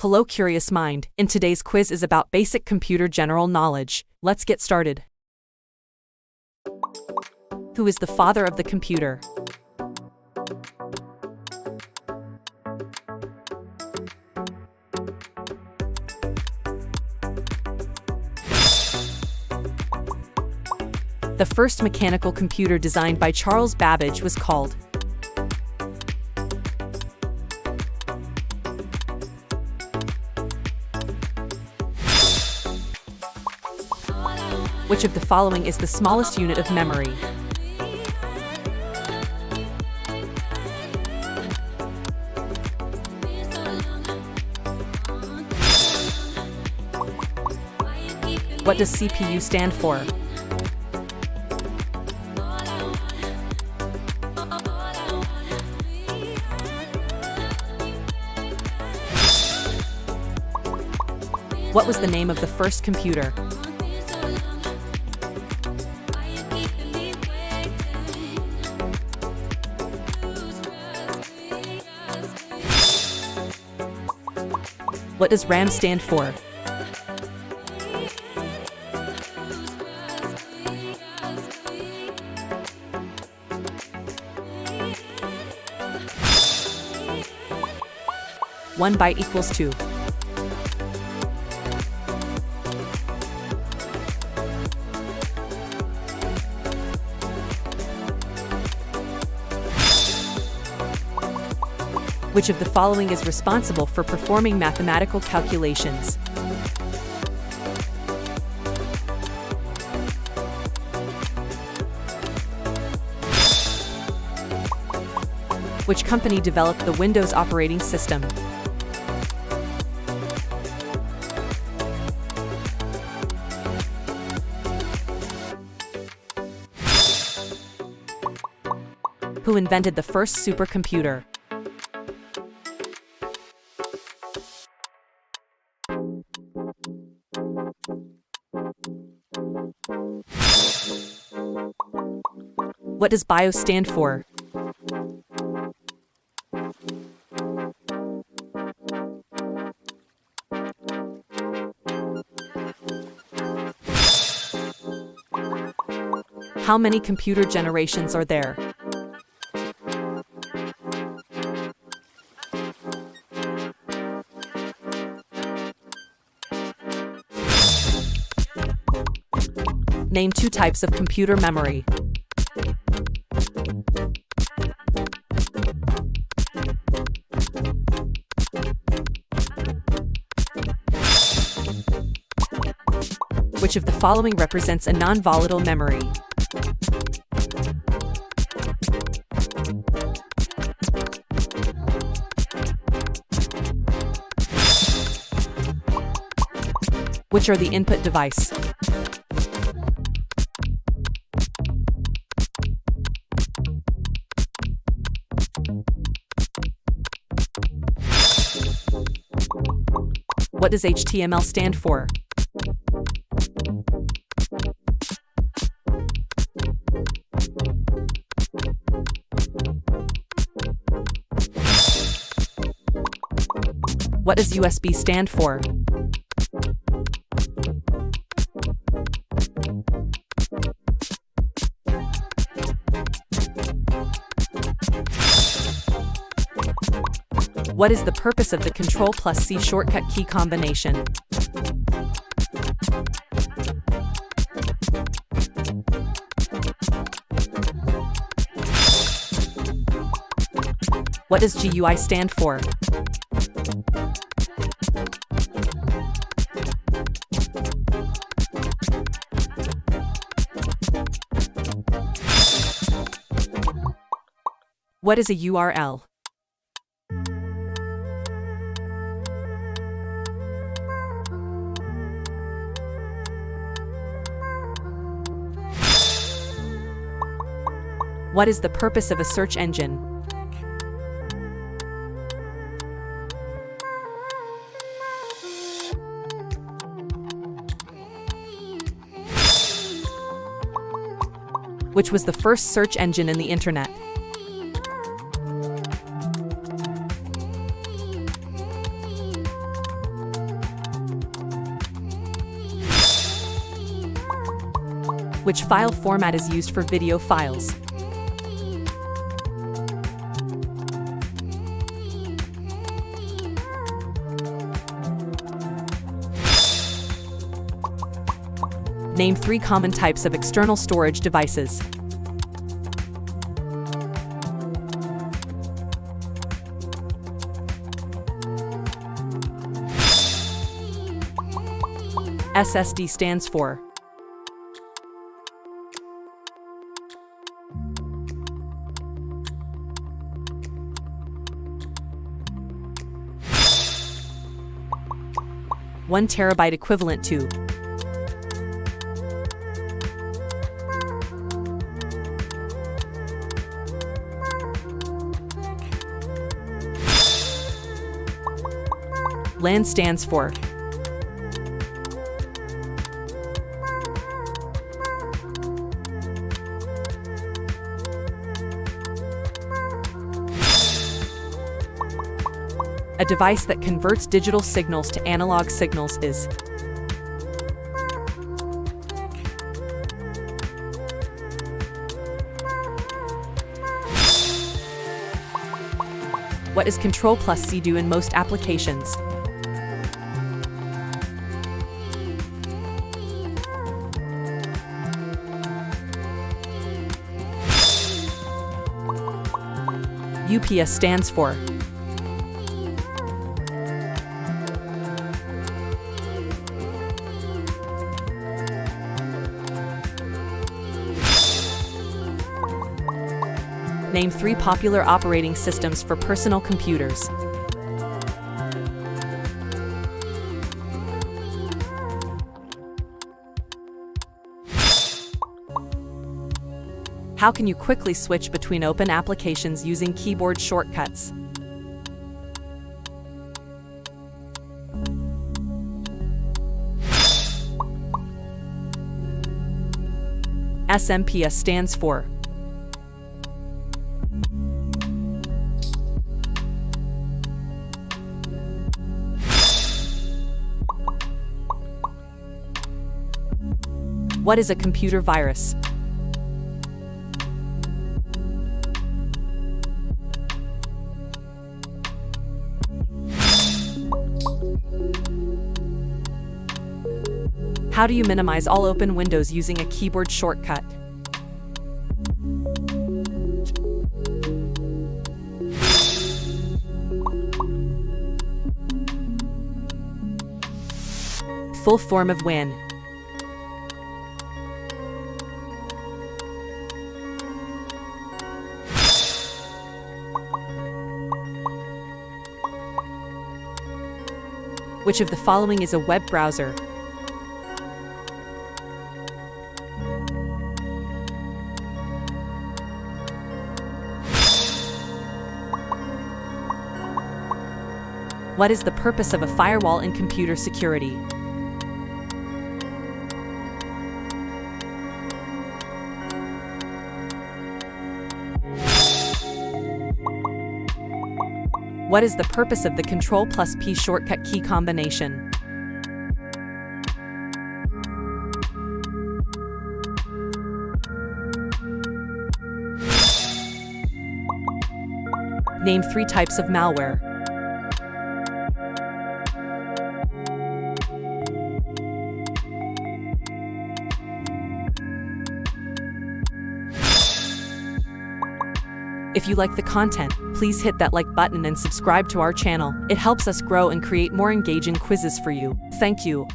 Hello, curious mind. In today's quiz is about basic computer general knowledge. Let's get started. Who is the father of the computer? The first mechanical computer designed by Charles Babbage was called. Which of the following is the smallest unit of memory? What does CPU stand for? What was the name of the first computer? What does RAM stand for? One byte equals 2. Which of the following is responsible for performing mathematical calculations? Which company developed the Windows operating system? Who invented the first supercomputer? What does BIOS stand for? How many computer generations are there? Name 2 types of computer memory. Which of the following represents a non-volatile memory? Which are the input device? What does HTML stand for? What does USB stand for? What is the purpose of the Ctrl+C shortcut key combination? What does GUI stand for? What is a URL? What is the purpose of a search engine? Which was the first search engine in the Internet? Which file format is used for video files? Name 3 common types of external storage devices. SSD stands for. One terabyte equivalent to. LAN stands for. A device that converts digital signals to analog signals is. What does Ctrl+C do in most applications? UPS stands for. Name 3 popular operating systems for personal computers. How can you quickly switch between open applications using keyboard shortcuts? SMPS stands for. What is a computer virus? How do you minimize all open windows using a keyboard shortcut? Full form of WAN. Which of the following is a web browser? What is the purpose of a firewall in computer security? What is the purpose of the Ctrl+P shortcut key combination? Name 3 types of malware. If you like the content, please hit that like button and subscribe to our channel. It helps us grow and create more engaging quizzes for you. Thank you.